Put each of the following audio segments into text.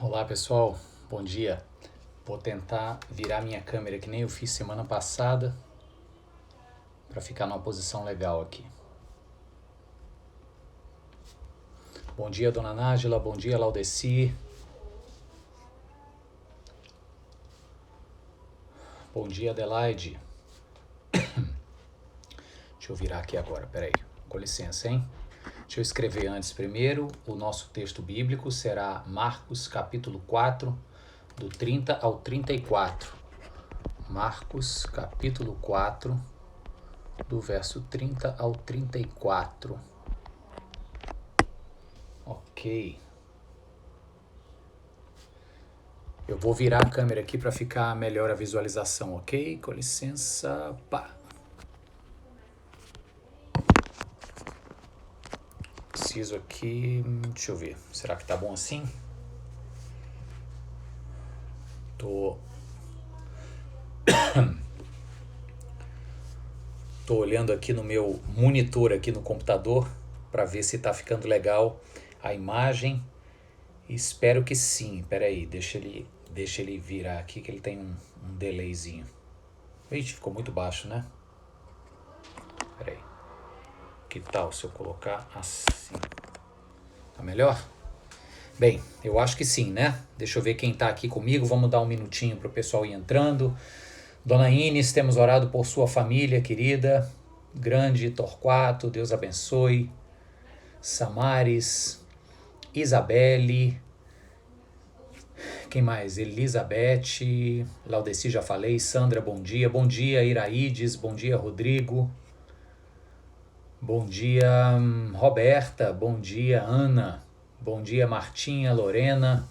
Olá pessoal, bom dia. Vou tentar virar minha câmera que nem eu fiz semana passada para ficar numa posição legal aqui. Bom dia, dona Nájila, bom dia, Laudeci. Bom dia, Adelaide. Deixa eu virar aqui agora, peraí, com licença, hein? Deixa eu escrever antes primeiro. O nosso texto bíblico será Marcos capítulo 4, do 30 ao 34. Marcos capítulo 4, do verso 30 ao 34. Ok. Eu vou virar a câmera aqui para ficar melhor a visualização, ok? Com licença. Pá. Preciso aqui... Deixa eu ver. Será que tá bom assim? Tô olhando aqui no meu monitor aqui no computador para ver se tá ficando legal a imagem. Espero que sim. Pera aí, deixa ele virar aqui que ele tem um delayzinho. Ixi, ficou muito baixo, né? Pera aí. Que tal se eu colocar assim? Tá melhor? Bem, eu acho que sim, né? Deixa eu ver quem tá aqui comigo. Vamos dar um minutinho pro pessoal ir entrando. Dona Ines, temos orado por sua família querida. Grande Torquato, Deus abençoe. Samares, Isabelle, quem mais? Elizabeth, Laudeci já falei, Sandra, bom dia, Iraídes, bom dia, Rodrigo, bom dia, Roberta, bom dia, Ana, bom dia, Martinha, Lorena,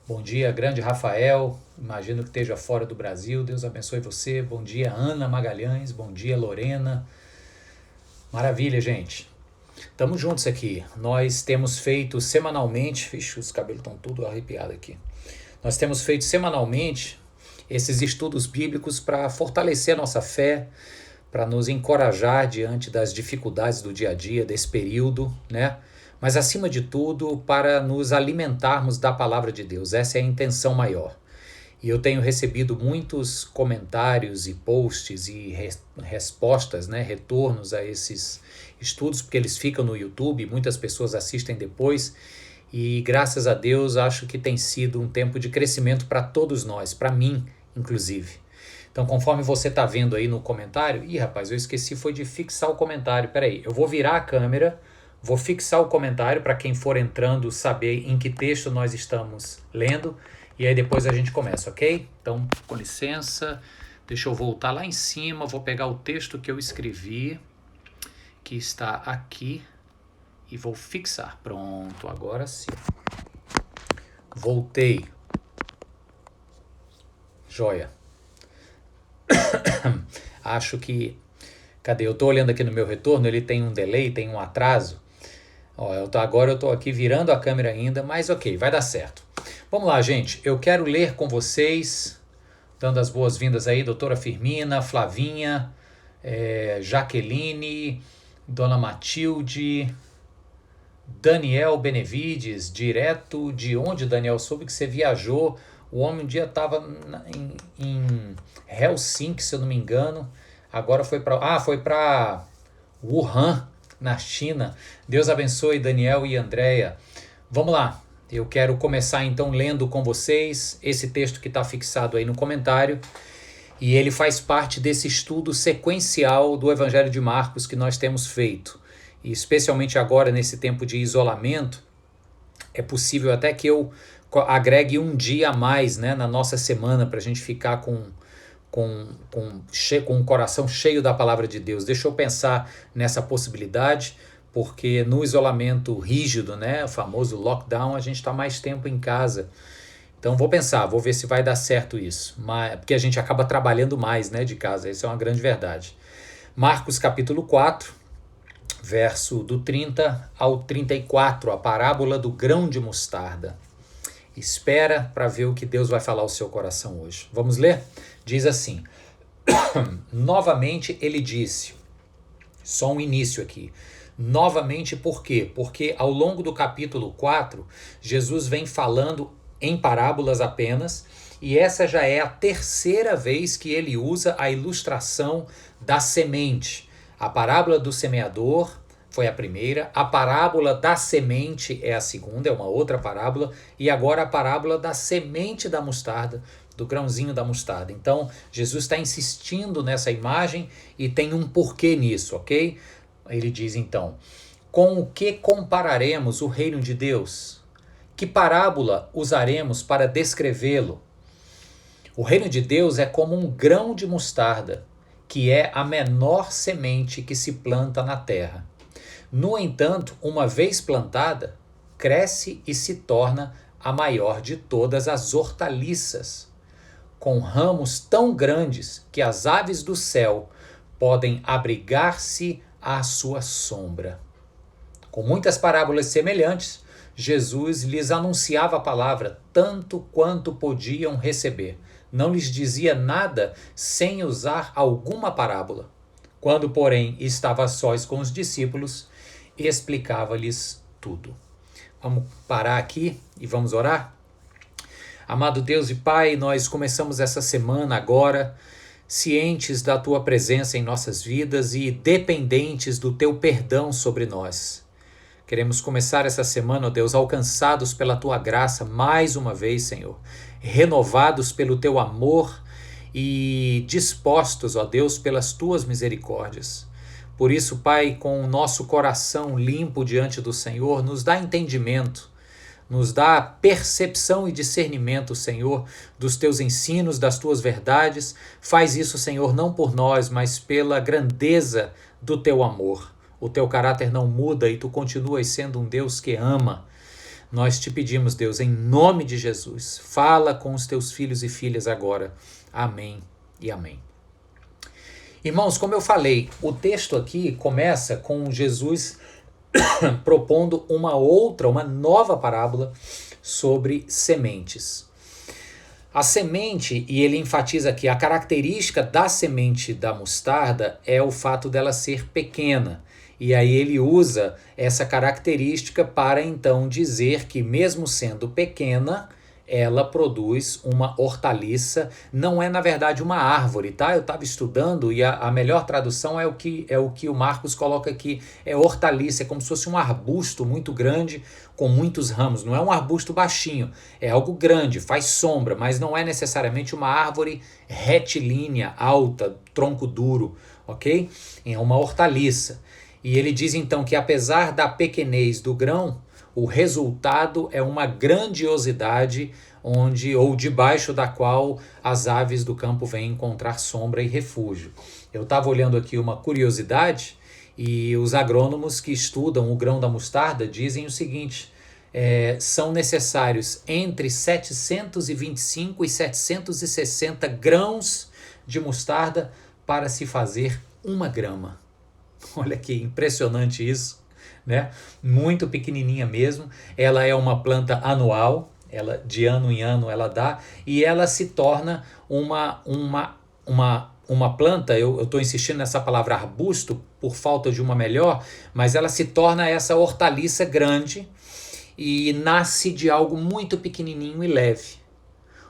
bom dia, grande Rafael, imagino que esteja fora do Brasil, Deus abençoe você, bom dia, Ana Magalhães, bom dia, Lorena, maravilha, gente. Estamos juntos aqui. Nós temos feito semanalmente... Vixe, os cabelos estão tudo arrepiados aqui. Nós temos feito semanalmente esses estudos bíblicos para fortalecer a nossa fé, para nos encorajar diante das dificuldades do dia a dia, desse período, né? Mas, acima de tudo, para nos alimentarmos da palavra de Deus. Essa é a intenção maior. E eu tenho recebido muitos comentários e posts e respostas, né, retornos a esses estudos, porque eles ficam no YouTube, muitas pessoas assistem depois, e graças a Deus acho que tem sido um tempo de crescimento para todos nós, para mim, inclusive. Então, conforme você está vendo aí no comentário... Ih, rapaz, eu esqueci foi de fixar o comentário. Peraí, eu vou virar a câmera, vou fixar o comentário para quem for entrando saber em que texto nós estamos lendo, e aí depois a gente começa, ok? Então, com licença, deixa eu voltar lá em cima, vou pegar o texto que eu escrevi, que está aqui, e vou fixar. Pronto, agora sim. Voltei. Joia. Acho que... Cadê? Eu estou olhando aqui no meu retorno, ele tem um delay, tem um atraso. Ó, agora eu estou aqui virando a câmera ainda, mas ok, vai dar certo. Vamos lá, gente. Eu quero ler com vocês, dando as boas-vindas aí, doutora Firmina, Flavinha, Jaqueline, dona Matilde, Daniel Benevides, direto de onde, Daniel? Soube que você viajou. O homem um dia estava em Helsinki, se eu não me engano. Agora foi para Wuhan, na China. Deus abençoe Daniel e Andréia. Vamos lá. Eu quero começar então lendo com vocês esse texto que está fixado aí no comentário, e ele faz parte desse estudo sequencial do Evangelho de Marcos que nós temos feito. E especialmente agora, nesse tempo de isolamento, é possível até que eu agregue um dia a mais, né, na nossa semana, para a gente ficar com o coração cheio da palavra de Deus. Deixa eu pensar nessa possibilidade, porque no isolamento rígido, né, o famoso lockdown, a gente está mais tempo em casa. Então vou pensar, vou ver se vai dar certo isso, porque a gente acaba trabalhando mais, né, de casa, isso é uma grande verdade. Marcos capítulo 4, verso do 30 ao 34, a parábola do grão de mostarda. Espera para ver o que Deus vai falar ao seu coração hoje. Vamos ler? Diz assim: novamente ele disse, só um início aqui, novamente por quê? Porque ao longo do capítulo 4, Jesus vem falando em parábolas apenas, e essa já é a terceira vez que ele usa a ilustração da semente. A parábola do semeador foi a primeira, a parábola da semente é a segunda, é uma outra parábola, e agora a parábola da semente da mostarda, do grãozinho da mostarda. Então, Jesus está insistindo nessa imagem e tem um porquê nisso, ok? Ele diz então, com o que compararemos o reino de Deus? Que parábola usaremos para descrevê-lo? O reino de Deus é como um grão de mostarda, que é a menor semente que se planta na terra. No entanto, uma vez plantada, cresce e se torna a maior de todas as hortaliças, com ramos tão grandes que as aves do céu podem abrigar-se à sua sombra. Com muitas parábolas semelhantes, Jesus lhes anunciava a palavra tanto quanto podiam receber. Não lhes dizia nada sem usar alguma parábola. Quando, porém, estava a sós com os discípulos, explicava-lhes tudo. Vamos parar aqui e vamos orar? Amado Deus e Pai, nós começamos essa semana agora, cientes da Tua presença em nossas vidas e dependentes do Teu perdão sobre nós. Queremos começar essa semana, ó Deus, alcançados pela Tua graça mais uma vez, Senhor, renovados pelo Teu amor e dispostos, ó Deus, pelas Tuas misericórdias. Por isso, Pai, com o nosso coração limpo diante do Senhor, nos dá entendimento, nos dá percepção e discernimento, Senhor, dos Teus ensinos, das Tuas verdades. Faz isso, Senhor, não por nós, mas pela grandeza do Teu amor. O Teu caráter não muda e Tu continuas sendo um Deus que ama. Nós te pedimos, Deus, em nome de Jesus, fala com os Teus filhos e filhas agora. Amém e amém. Irmãos, como eu falei, o texto aqui começa com Jesus propondo uma nova parábola sobre sementes. A semente, e ele enfatiza aqui, a característica da semente da mostarda é o fato dela ser pequena. E aí ele usa essa característica para então dizer que mesmo sendo pequena, ela produz uma hortaliça, não é na verdade uma árvore, tá? Eu estava estudando e a melhor tradução é o que o Marcos coloca aqui, é hortaliça, é como se fosse um arbusto muito grande com muitos ramos, não é um arbusto baixinho, é algo grande, faz sombra, mas não é necessariamente uma árvore retilínea, alta, tronco duro, ok? É uma hortaliça. E ele diz então que apesar da pequenez do grão, o resultado é uma grandiosidade debaixo da qual as aves do campo vêm encontrar sombra e refúgio. Eu estava olhando aqui uma curiosidade e os agrônomos que estudam o grão da mostarda dizem o seguinte, são necessários entre 725 e 760 grãos de mostarda para se fazer 1 grama. Olha que impressionante isso. Né? Muito pequenininha mesmo, ela é uma planta anual, ela de ano em ano ela dá, e ela se torna uma planta, eu estou insistindo nessa palavra arbusto por falta de uma melhor, mas ela se torna essa hortaliça grande e nasce de algo muito pequenininho e leve.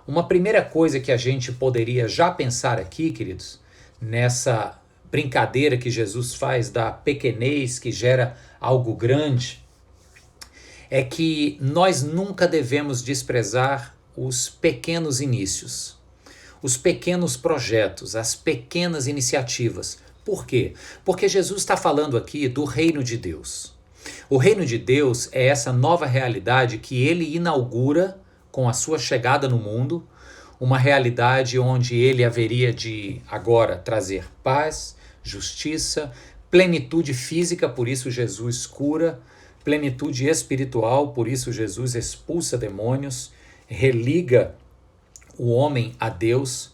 Uma primeira coisa que a gente poderia já pensar aqui, queridos, nessa brincadeira que Jesus faz da pequenez que gera algo grande, é que nós nunca devemos desprezar os pequenos inícios, os pequenos projetos, as pequenas iniciativas. Por quê? Porque Jesus está falando aqui do reino de Deus. O reino de Deus é essa nova realidade que ele inaugura com a sua chegada no mundo, uma realidade onde ele haveria de agora trazer paz, justiça, plenitude física, por isso Jesus cura, plenitude espiritual, por isso Jesus expulsa demônios, religa o homem a Deus,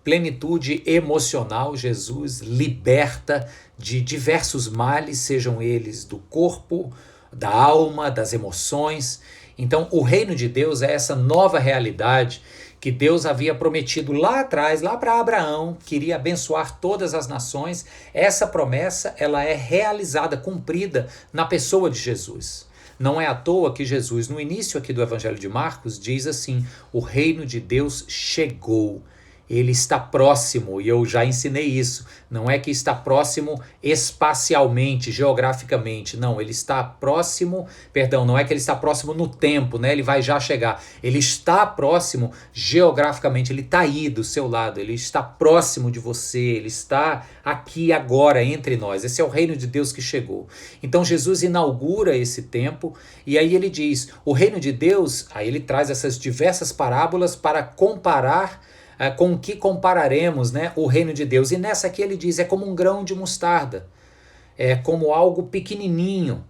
plenitude emocional, Jesus liberta de diversos males, sejam eles do corpo, da alma, das emoções. Então, o reino de Deus é essa nova realidade que Deus havia prometido lá atrás, lá para Abraão, queria abençoar todas as nações. Essa promessa ela é realizada, cumprida na pessoa de Jesus. Não é à toa que Jesus, no início aqui do Evangelho de Marcos, diz assim: o reino de Deus chegou. Ele está próximo, e eu já ensinei isso. Não é que está próximo espacialmente, geograficamente. Não, ele está próximo, perdão, não é que ele está próximo no tempo, né? Ele vai já chegar. Ele está próximo geograficamente, ele está aí do seu lado, ele está próximo de você, ele está aqui agora entre nós. Esse é o reino de Deus que chegou. Então Jesus inaugura esse tempo, e aí ele diz, o reino de Deus, aí ele traz essas diversas parábolas para comparar com o que compararemos, né, o reino de Deus. E nessa aqui ele diz, é como um grão de mostarda, é como algo pequenininho,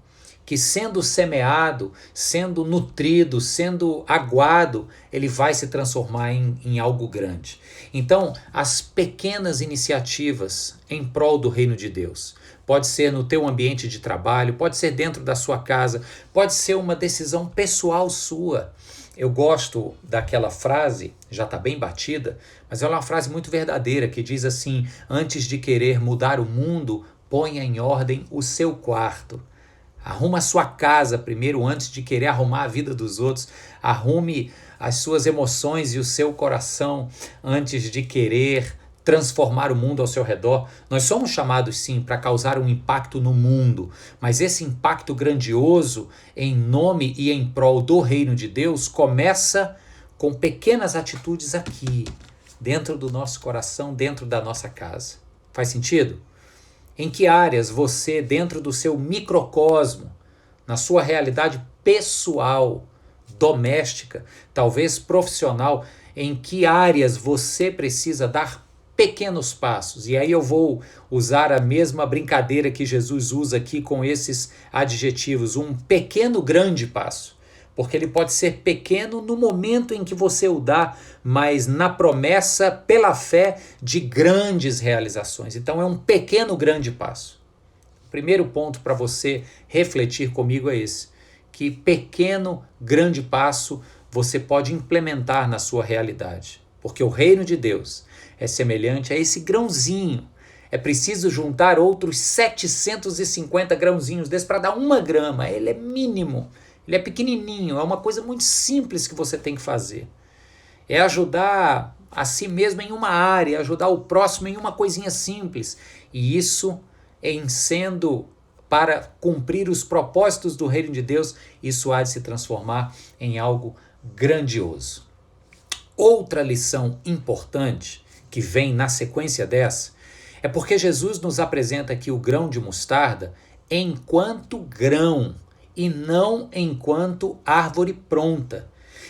que sendo semeado, sendo nutrido, sendo aguado, ele vai se transformar em algo grande. Então, as pequenas iniciativas em prol do reino de Deus, pode ser no teu ambiente de trabalho, pode ser dentro da sua casa, pode ser uma decisão pessoal sua. Eu gosto daquela frase, já está bem batida, mas ela é uma frase muito verdadeira, que diz assim, antes de querer mudar o mundo, ponha em ordem o seu quarto. Arruma a sua casa primeiro, antes de querer arrumar a vida dos outros. Arrume as suas emoções e o seu coração, antes de querer transformar o mundo ao seu redor. Nós somos chamados sim para causar um impacto no mundo, mas esse impacto grandioso em nome e em prol do reino de Deus começa com pequenas atitudes aqui, dentro do nosso coração, dentro da nossa casa. Faz sentido? Em que áreas você, dentro do seu microcosmo, na sua realidade pessoal, doméstica, talvez profissional, em que áreas você precisa dar pequenos passos? E aí eu vou usar a mesma brincadeira que Jesus usa aqui com esses adjetivos, um pequeno grande passo. Porque ele pode ser pequeno no momento em que você o dá, mas na promessa, pela fé, de grandes realizações. Então é um pequeno grande passo. O primeiro ponto para você refletir comigo é esse, que pequeno grande passo você pode implementar na sua realidade. Porque o reino de Deus é semelhante a esse grãozinho. É preciso juntar outros 750 grãozinhos desses para dar 1 grama. Ele é mínimo. Ele é pequenininho, é uma coisa muito simples que você tem que fazer. É ajudar a si mesmo em uma área, ajudar o próximo em uma coisinha simples. E isso, em sendo para cumprir os propósitos do reino de Deus, isso há de se transformar em algo grandioso. Outra lição importante que vem na sequência dessa é porque Jesus nos apresenta aqui o grão de mostarda enquanto grão, e não enquanto árvore pronta.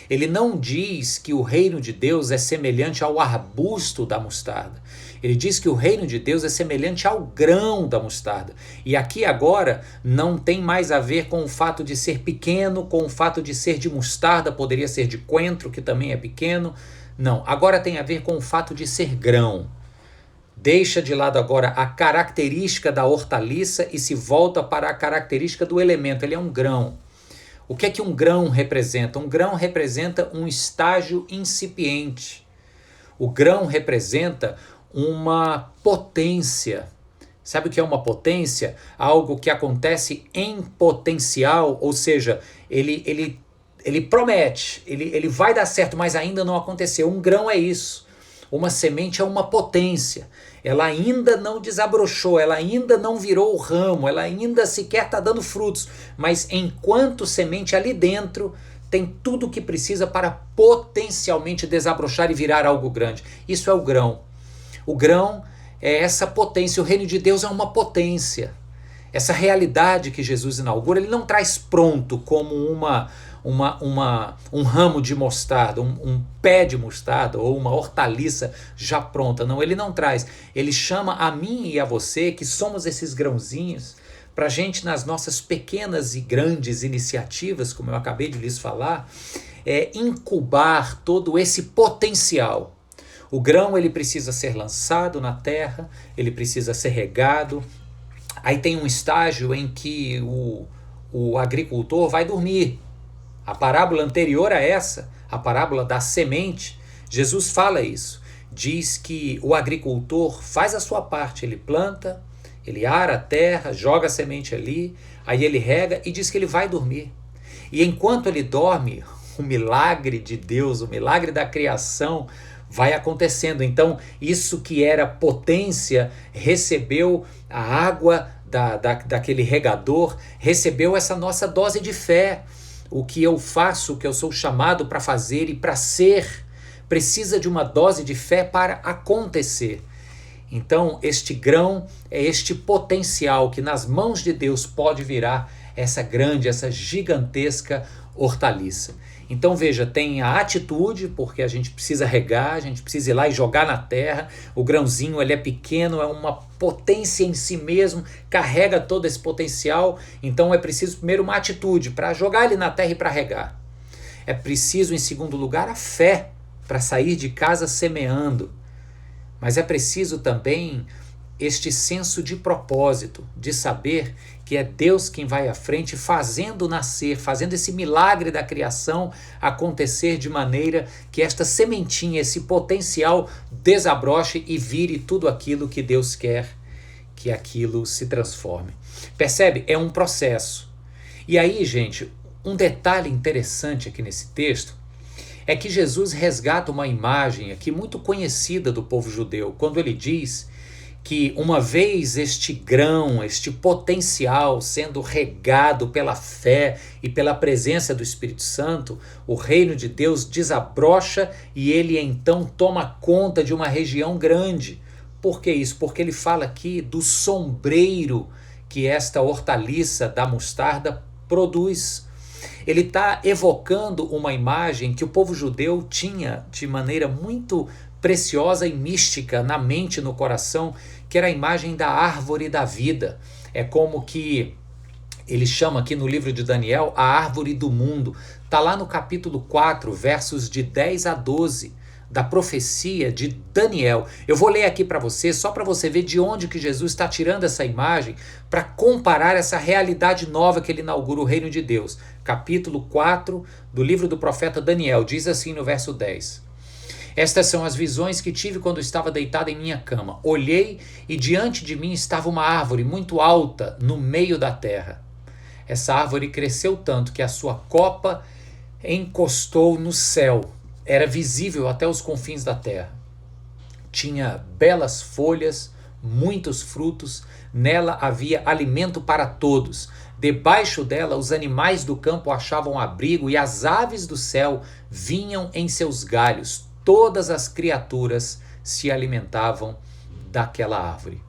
Ele não diz que o reino de Deus é semelhante ao arbusto da mostarda. Ele diz que o reino de Deus é semelhante ao grão da mostarda. E aqui agora não tem mais a ver com o fato de ser pequeno, com o fato de ser de mostarda, poderia ser de coentro, que também é pequeno. Não, agora tem a ver com o fato de ser grão. Deixa de lado agora a característica da hortaliça e se volta para a característica do elemento. Ele é um grão. O que é que um grão representa? Um grão representa um estágio incipiente. O grão representa uma potência. Sabe o que é uma potência? Algo que acontece em potencial, ou seja, ele promete, ele vai dar certo, mas ainda não aconteceu. Um grão é isso. Uma semente é uma potência. Ela ainda não desabrochou, ela ainda não virou o ramo, ela ainda sequer está dando frutos. Mas enquanto semente ali dentro, tem tudo o que precisa para potencialmente desabrochar e virar algo grande. Isso é o grão. O grão é essa potência. O reino de Deus é uma potência. Essa realidade que Jesus inaugura, ele não traz pronto como um ramo de mostarda, um pé de mostarda ou uma hortaliça já pronta. Não, ele não traz. Ele chama a mim e a você, que somos esses grãozinhos, para a gente, nas nossas pequenas e grandes iniciativas, como eu acabei de lhes falar, incubar todo esse potencial. O grão, ele precisa ser lançado na terra, ele precisa ser regado. Aí tem um estágio em que o agricultor vai dormir. A parábola anterior a essa, a parábola da semente, Jesus fala isso. Diz que o agricultor faz a sua parte, ele planta, ele ara a terra, joga a semente ali, aí ele rega e diz que ele vai dormir. E enquanto ele dorme, o milagre de Deus, o milagre da criação vai acontecendo. Então, isso que era potência recebeu a água daquele regador, recebeu essa nossa dose de fé. O que eu faço, o que eu sou chamado para fazer e para ser, precisa de uma dose de fé para acontecer. Então, este grão é este potencial que nas mãos de Deus pode virar essa grande, essa gigantesca hortaliça. Então veja, tem a atitude, porque a gente precisa regar, a gente precisa ir lá e jogar na terra. O grãozinho ele é pequeno, é uma potência em si mesmo, carrega todo esse potencial. Então é preciso primeiro uma atitude para jogar ele na terra e para regar. É preciso, em segundo lugar, a fé para sair de casa semeando. Mas é preciso também este senso de propósito, de saber que é Deus quem vai à frente fazendo nascer, fazendo esse milagre da criação acontecer de maneira que esta sementinha, esse potencial desabroche e vire tudo aquilo que Deus quer que aquilo se transforme. Percebe? É um processo. E aí, gente, um detalhe interessante aqui nesse texto é que Jesus resgata uma imagem aqui muito conhecida do povo judeu, quando ele diz que uma vez este grão, este potencial sendo regado pela fé e pela presença do Espírito Santo, o reino de Deus desabrocha e ele então toma conta de uma região grande. Por que isso? Porque ele fala aqui do sombreiro que esta hortaliça da mostarda produz. Ele está evocando uma imagem que o povo judeu tinha de maneira muito preciosa e mística na mente e no coração, que era a imagem da árvore da vida. É como que ele chama aqui no livro de Daniel a árvore do mundo. Está lá no capítulo 4, versos de 10 a 12, da profecia de Daniel. Eu vou ler aqui para você, só para você ver de onde que Jesus está tirando essa imagem, para comparar essa realidade nova que ele inaugura o reino de Deus. Capítulo 4 do livro do profeta Daniel, diz assim no verso 10. Estas são as visões que tive quando estava deitado em minha cama. Olhei e diante de mim estava uma árvore muito alta no meio da terra. Essa árvore cresceu tanto que a sua copa encostou no céu. Era visível até os confins da terra. Tinha belas folhas, muitos frutos. Nela havia alimento para todos. Debaixo dela os animais do campo achavam abrigo e as aves do céu vinham em seus galhos. Todas as criaturas se alimentavam daquela árvore.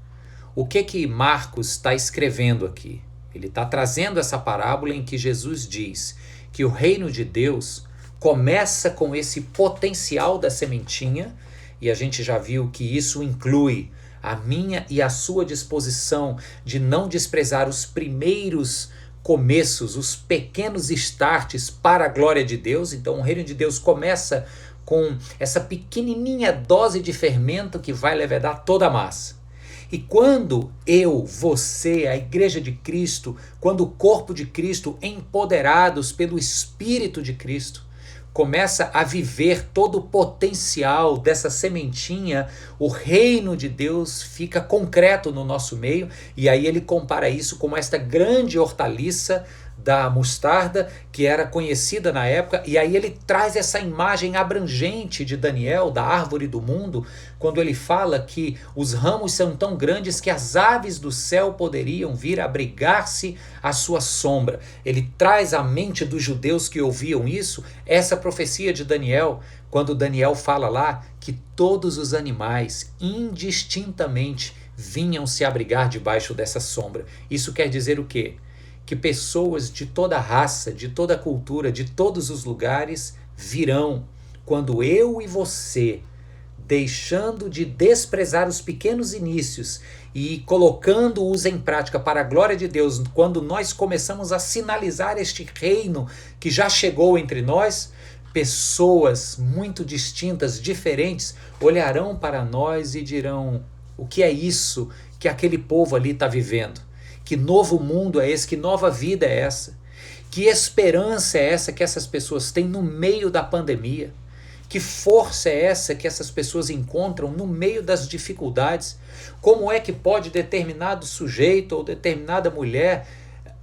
O que Marcos está escrevendo aqui? Ele está trazendo essa parábola em que Jesus diz que o reino de Deus começa com esse potencial da sementinha, e a gente já viu que isso inclui a minha e a sua disposição de não desprezar os primeiros começos, os pequenos starts para a glória de Deus. Então o reino de Deus começa com essa pequenininha dose de fermento que vai levedar toda a massa. E quando eu, você, a igreja de Cristo, quando o corpo de Cristo, empoderados pelo Espírito de Cristo, começa a viver todo o potencial dessa sementinha, o reino de Deus fica concreto no nosso meio. E aí ele compara isso com esta grande hortaliça da mostarda, que era conhecida na época, e aí ele traz essa imagem abrangente de Daniel, da árvore do mundo, quando ele fala que os ramos são tão grandes que as aves do céu poderiam vir abrigar-se à sua sombra. Ele traz à mente dos judeus que ouviam isso, essa profecia de Daniel, quando Daniel fala lá que todos os animais, indistintamente, vinham se abrigar debaixo dessa sombra. Isso quer dizer o quê? Que pessoas de toda raça, de toda cultura, de todos os lugares virão quando eu e você, deixando de desprezar os pequenos inícios e colocando-os em prática para a glória de Deus, quando nós começamos a sinalizar este reino que já chegou entre nós, pessoas muito distintas, diferentes, olharão para nós e dirão: o que é isso que aquele povo ali está vivendo? Que novo mundo é esse? Que nova vida é essa? Que esperança é essa que essas pessoas têm no meio da pandemia? Que força é essa que essas pessoas encontram no meio das dificuldades? Como é que pode determinado sujeito ou determinada mulher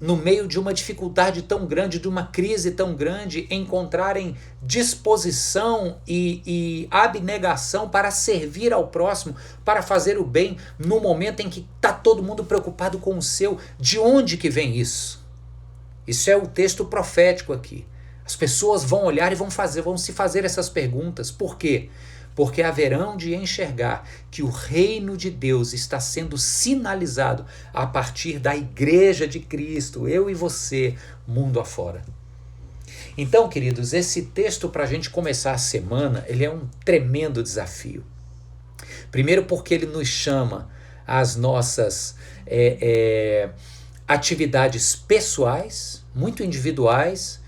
no meio de uma dificuldade tão grande, de uma crise tão grande, encontrarem disposição e abnegação para servir ao próximo, para fazer o bem, no momento em que está todo mundo preocupado com o seu. De onde que vem isso? Isso é o texto profético aqui. As pessoas vão olhar e vão se fazer essas perguntas. Por quê? Porque haverão de enxergar que o reino de Deus está sendo sinalizado a partir da igreja de Cristo, eu e você, mundo afora. Então, queridos, esse texto para a gente começar a semana, ele é um tremendo desafio. Primeiro porque ele nos chama às nossas atividades pessoais, muito individuais,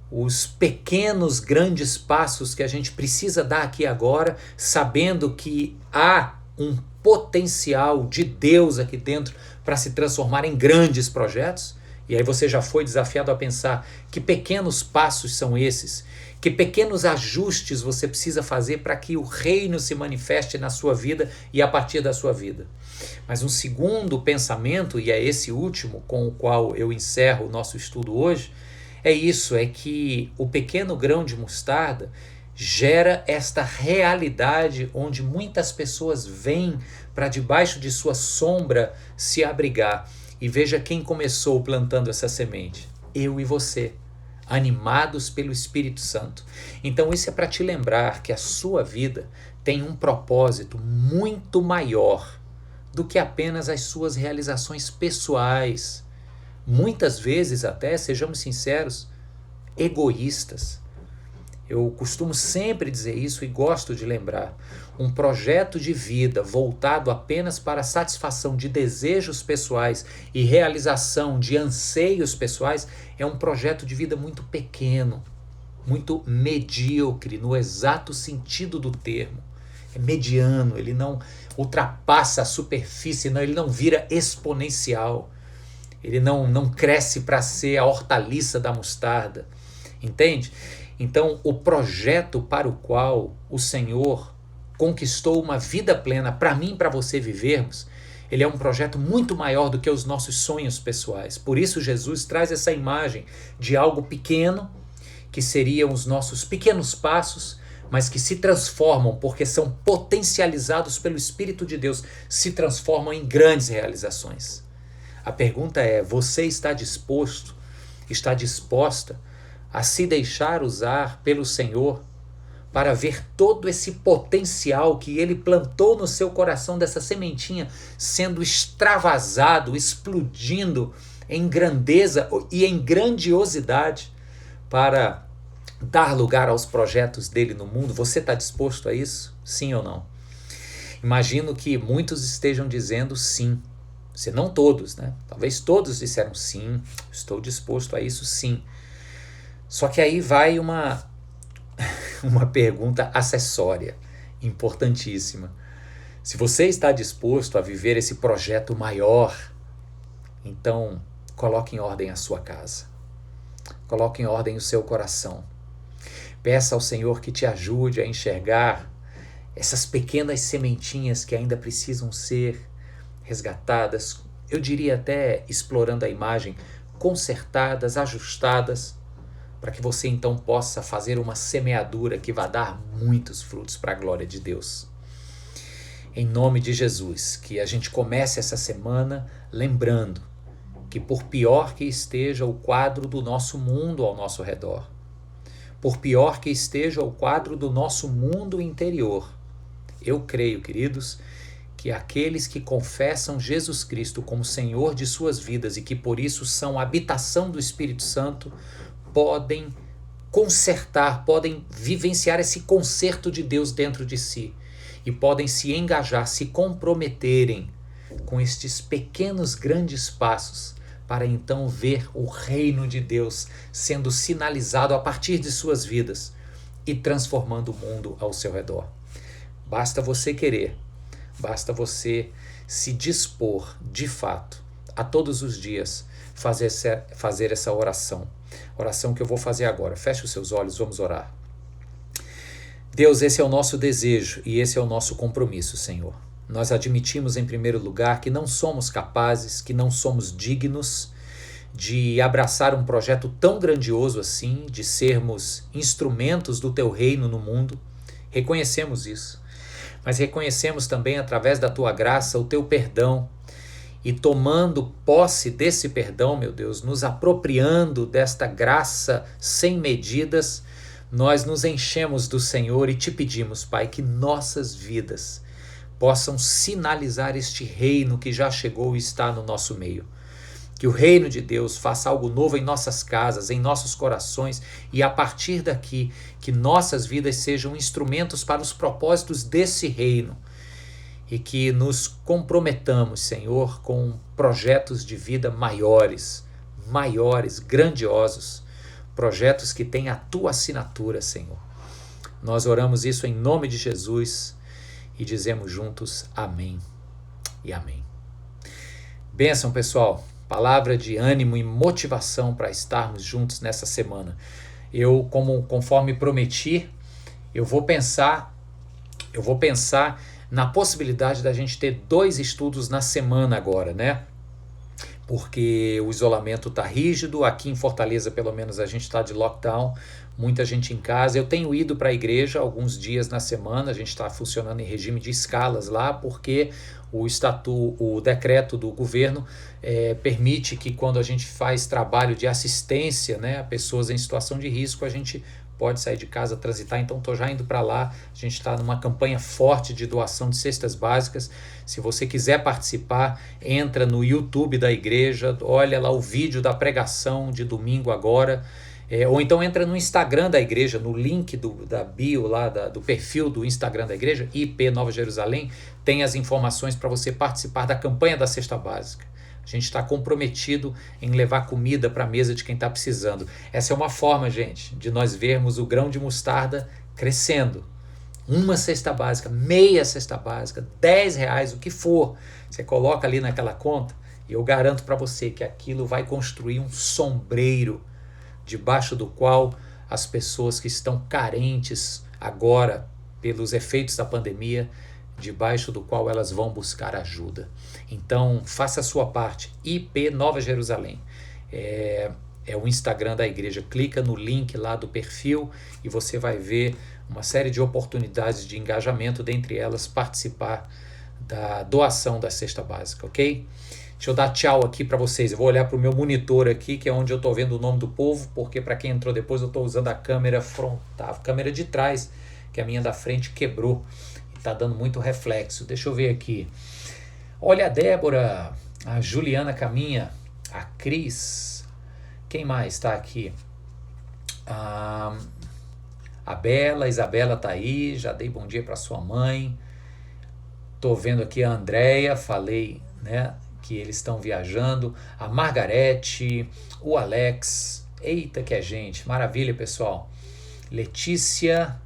os pequenos, grandes passos que a gente precisa dar aqui agora, sabendo que há um potencial de Deus aqui dentro para se transformar em grandes projetos. E aí você já foi desafiado a pensar que pequenos passos são esses, que pequenos ajustes você precisa fazer para que o reino se manifeste na sua vida e a partir da sua vida. Mas um segundo pensamento, e é esse último com o qual eu encerro o nosso estudo hoje, é isso, é que o pequeno grão de mostarda gera esta realidade onde muitas pessoas vêm para debaixo de sua sombra se abrigar. E veja quem começou plantando essa semente, eu e você, animados pelo Espírito Santo. Então isso é para te lembrar que a sua vida tem um propósito muito maior do que apenas as suas realizações pessoais. Muitas vezes até, sejamos sinceros, egoístas. Eu costumo sempre dizer isso e gosto de lembrar. Um projeto de vida voltado apenas para a satisfação de desejos pessoais e realização de anseios pessoais é um projeto de vida muito pequeno, muito medíocre, no exato sentido do termo. É mediano, ele não ultrapassa a superfície, não, ele não vira exponencial. Ele não cresce para ser a hortaliça da mostarda, entende? Então, o projeto para o qual o Senhor conquistou uma vida plena para mim e para você vivermos, ele é um projeto muito maior do que os nossos sonhos pessoais. Por isso, Jesus traz essa imagem de algo pequeno, que seriam os nossos pequenos passos, mas que se transformam, porque são potencializados pelo Espírito de Deus, se transformam em grandes realizações. A pergunta é, você está disposto, está disposta a se deixar usar pelo Senhor para ver todo esse potencial que Ele plantou no seu coração dessa sementinha sendo extravasado, explodindo em grandeza e em grandiosidade para dar lugar aos projetos dele no mundo? Você está disposto a isso? Sim ou não? Imagino que muitos estejam dizendo sim. Se não todos, né? Talvez todos disseram sim, estou disposto a isso sim. Só que aí vai uma pergunta acessória, importantíssima. Se você está disposto a viver esse projeto maior, então coloque em ordem a sua casa. Coloque em ordem o seu coração. Peça ao Senhor que te ajude a enxergar essas pequenas sementinhas que ainda precisam ser resgatadas, eu diria até, explorando a imagem, consertadas, ajustadas, para que você então possa fazer uma semeadura que vai dar muitos frutos para a glória de Deus. Em nome de Jesus, que a gente comece essa semana lembrando que por pior que esteja o quadro do nosso mundo ao nosso redor, por pior que esteja o quadro do nosso mundo interior, eu creio, queridos, que aqueles que confessam Jesus Cristo como Senhor de suas vidas e que por isso são a habitação do Espírito Santo, podem consertar, podem vivenciar esse conserto de Deus dentro de si e podem se engajar, se comprometerem com estes pequenos, grandes passos para então ver o reino de Deus sendo sinalizado a partir de suas vidas e transformando o mundo ao seu redor. Basta você querer. Basta você se dispor, de fato, a todos os dias fazer essa oração. Oração que eu vou fazer agora. Feche os seus olhos, vamos orar. Deus, esse é o nosso desejo e esse é o nosso compromisso, Senhor. Nós admitimos, em primeiro lugar, que não somos capazes, que não somos dignos de abraçar um projeto tão grandioso assim, de sermos instrumentos do teu reino no mundo. Reconhecemos isso, mas reconhecemos também através da tua graça o teu perdão, e tomando posse desse perdão, meu Deus, nos apropriando desta graça sem medidas, nós nos enchemos do Senhor e te pedimos, Pai, que nossas vidas possam sinalizar este reino que já chegou e está no nosso meio. Que o reino de Deus faça algo novo em nossas casas, em nossos corações, e a partir daqui, que nossas vidas sejam instrumentos para os propósitos desse reino, e que nos comprometamos, Senhor, com projetos de vida maiores, grandiosos, projetos que têm a tua assinatura, Senhor. Nós oramos isso em nome de Jesus e dizemos juntos amém e amém. Bênção, pessoal. Palavra de ânimo e motivação para estarmos juntos nessa semana. Conforme prometi, eu vou pensar na possibilidade da gente ter 2 estudos na semana agora, né? Porque o isolamento está rígido, aqui em Fortaleza pelo menos a gente está de lockdown, muita gente em casa. Eu tenho ido para a igreja alguns dias na semana, a gente está funcionando em regime de escalas lá, porque o decreto do governo permite que quando a gente faz trabalho de assistência, né, a pessoas em situação de risco, a gente pode sair de casa, transitar. Então estou já indo para lá, a gente está numa campanha forte de doação de cestas básicas. Se você quiser participar, entra no YouTube da igreja, olha lá o vídeo da pregação de domingo agora, ou então entra no Instagram da igreja, no link da bio lá, do perfil do Instagram da igreja, IP Nova Jerusalém, tem as informações para você participar da campanha da cesta básica. A gente está comprometido em levar comida para a mesa de quem está precisando. Essa é uma forma, gente, de nós vermos o grão de mostarda crescendo. Uma cesta básica, meia cesta básica, R$10, o que for. Você coloca ali naquela conta e eu garanto para você que aquilo vai construir um sombreiro debaixo do qual as pessoas que estão carentes agora pelos efeitos da pandemia, debaixo do qual elas vão buscar ajuda. Então, faça a sua parte. IP Nova Jerusalém. É o Instagram da igreja. Clica no link lá do perfil e você vai ver uma série de oportunidades de engajamento, dentre elas participar da doação da cesta básica, ok? Deixa eu dar tchau aqui para vocês. Eu vou olhar para o meu monitor aqui, que é onde eu estou vendo o nome do povo, porque para quem entrou depois eu estou usando a câmera frontal, a câmera de trás, que a minha da frente quebrou. Tá dando muito reflexo. Deixa eu ver aqui. Olha a Débora, a Juliana Caminha, a Cris. Quem mais está aqui? A Bela, Isabela tá aí. Já dei bom dia para sua mãe. Tô vendo aqui a Andréia, falei, né, que eles estão viajando. A Margarete, o Alex. Eita que é gente. Maravilha, pessoal. Letícia,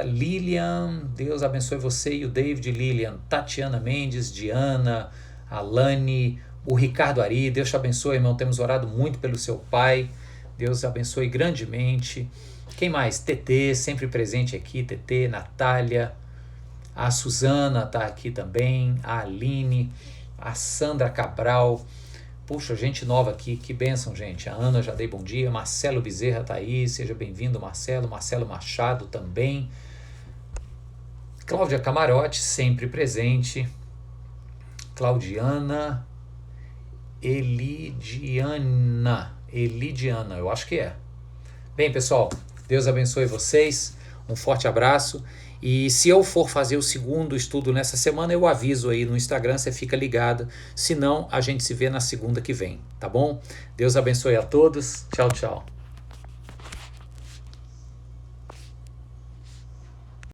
Lilian, Deus abençoe você e o David, Lilian, Tatiana Mendes, Diana, Alane, o Ricardo Ari, Deus te abençoe, irmão, temos orado muito pelo seu pai, Deus abençoe grandemente. Quem mais? TT, sempre presente aqui, TT, Natália, a Suzana está aqui também, a Aline, a Sandra Cabral. Puxa, gente nova aqui, que bênção, gente. A Ana, já dei bom dia. Marcelo Bezerra tá aí, seja bem-vindo, Marcelo. Marcelo Machado também. Cláudia Camarote, sempre presente. Claudiana. Elidiana, eu acho que é. Bem, pessoal, Deus abençoe vocês. Um forte abraço. E se eu for fazer o segundo estudo nessa semana, eu aviso aí no Instagram, você fica ligado. Se não, a gente se vê na segunda que vem, tá bom? Deus abençoe a todos. Tchau, tchau.